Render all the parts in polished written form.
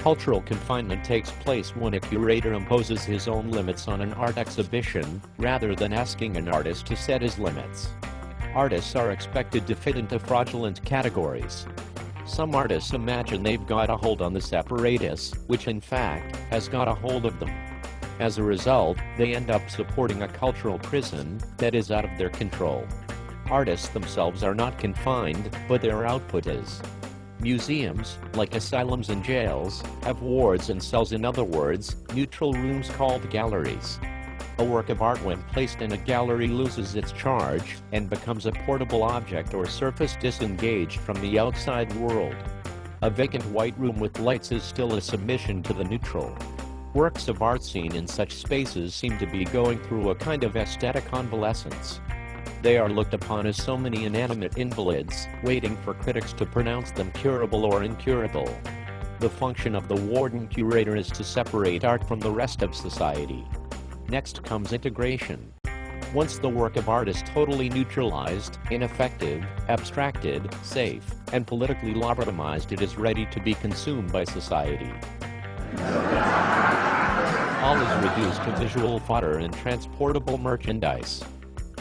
Cultural confinement takes place when a curator imposes his own limits on an art exhibition, rather than asking an artist to set his limits. Artists are expected to fit into fraudulent categories. Some artists imagine they've got a hold on this apparatus, which in fact, has got a hold of them. As a result, they end up supporting a cultural prison that is out of their control. Artists themselves are not confined, but their output is. Museums, like asylums and jails, have wards and cells, in other words, neutral rooms called galleries. A work of art when placed in a gallery loses its charge and becomes a portable object or surface disengaged from the outside world. A vacant white room with lights is still a submission to the neutral. Works of art seen in such spaces seem to be going through a kind of aesthetic convalescence. They are looked upon as so many inanimate invalids, waiting for critics to pronounce them curable or incurable. The function of the warden-curator is to separate art from the rest of society. Next comes integration. Once the work of art is totally neutralized, ineffective, abstracted, safe, and politically lobotomized, it is ready to be consumed by society. All is reduced to visual fodder and transportable merchandise.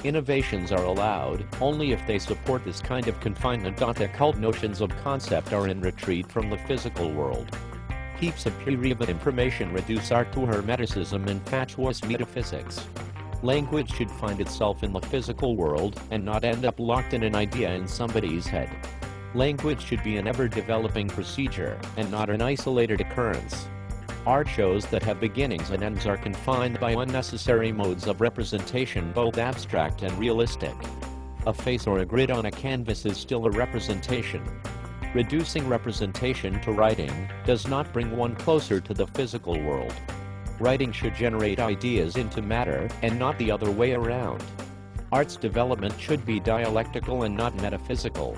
Innovations are allowed only if they support this kind of confinement. Occult notions of concept are in retreat from the physical world. Heaps of irrelevant information reduce art to hermeticism and fatuous metaphysics. Language should find itself in the physical world and not end up locked in an idea in somebody's head. Language should be an ever-developing procedure and not an isolated occurrence. Art shows that have beginnings and ends are confined by unnecessary modes of representation, both abstract and realistic. A face or a grid on a canvas is still a representation. Reducing representation to writing does not bring one closer to the physical world. Writing should generate ideas into matter and not the other way around. Art's development should be dialectical and not metaphysical.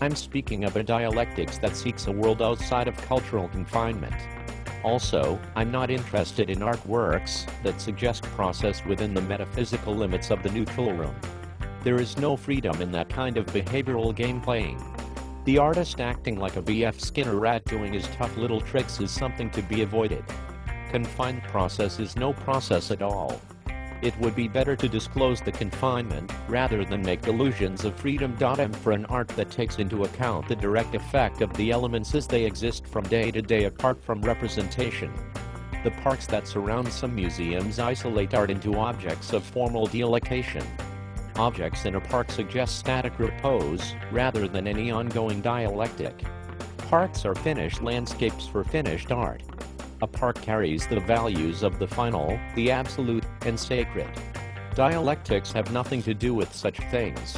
I'm speaking of a dialectics that seeks a world outside of cultural confinement. Also, I'm not interested in artworks that suggest process within the metaphysical limits of the neutral room. There is no freedom in that kind of behavioral game playing. The artist acting like a B.F. Skinner rat doing his tough little tricks is something to be avoided. Confined process is no process at all. It would be better to disclose the confinement, rather than make illusions of freedom. For an art that takes into account the direct effect of the elements as they exist from day to day apart from representation. The parks that surround some museums isolate art into objects of formal delocation. Objects in a park suggest static repose, rather than any ongoing dialectic. Parks are finished landscapes for finished art. A park carries the values of the final, the absolute, and sacred. Dialectics have nothing to do with such things.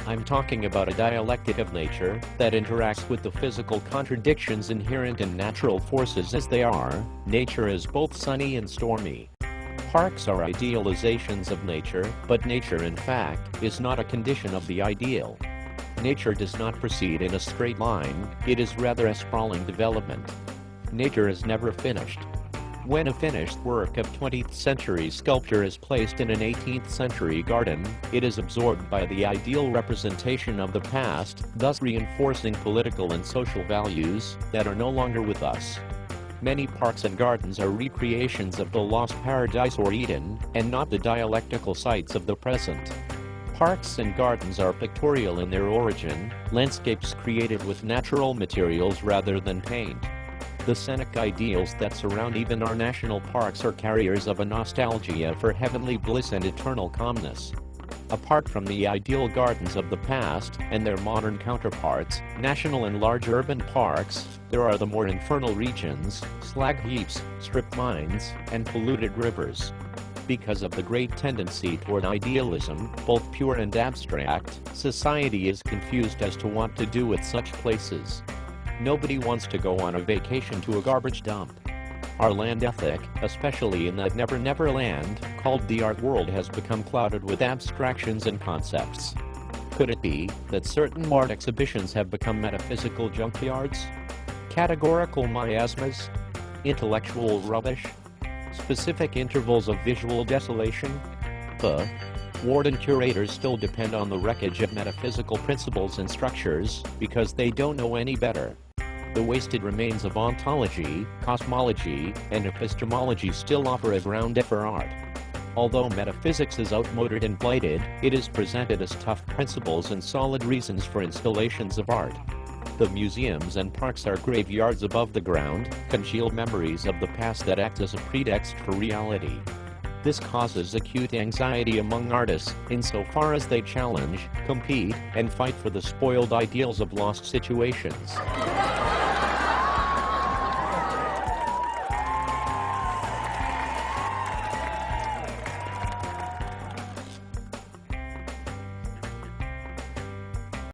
I'm talking about a dialectic of nature that interacts with the physical contradictions inherent in natural forces as they are. Nature is both sunny and stormy. Parks are idealizations of nature, but nature in fact is not a condition of the ideal. Nature does not proceed in a straight line, it is rather a sprawling development. Nature is never finished. When a finished work of 20th century sculpture is placed in an 18th century garden, it is absorbed by the ideal representation of the past, thus reinforcing political and social values that are no longer with us. Many parks and gardens are recreations of the lost paradise or Eden, and not the dialectical sites of the present. Parks and gardens are pictorial in their origin, landscapes created with natural materials rather than paint. The scenic ideals that surround even our national parks are carriers of a nostalgia for heavenly bliss and eternal calmness. Apart from the ideal gardens of the past and their modern counterparts, national and large urban parks, there are the more infernal regions, slag heaps, strip mines, and polluted rivers. Because of the great tendency toward idealism, both pure and abstract, society is confused as to what to do with such places. Nobody wants to go on a vacation to a garbage dump. Our land ethic, especially in that never land called the art world, has become clouded with abstractions and concepts. Could it be that certain art exhibitions have become metaphysical junkyards? Categorical miasmas? Intellectual rubbish? Specific intervals of visual desolation? Warden curators still depend on the wreckage of metaphysical principles and structures because they don't know any better. the wasted remains of ontology, cosmology, and epistemology still offer a ground for art. Although metaphysics is outmoded and blighted, it is presented as tough principles and solid reasons for installations of art. The museums and parks are graveyards above the ground, congealed memories of the past that act as a pretext for reality. This causes acute anxiety among artists, insofar as they challenge, compete, and fight for the spoiled ideals of lost situations.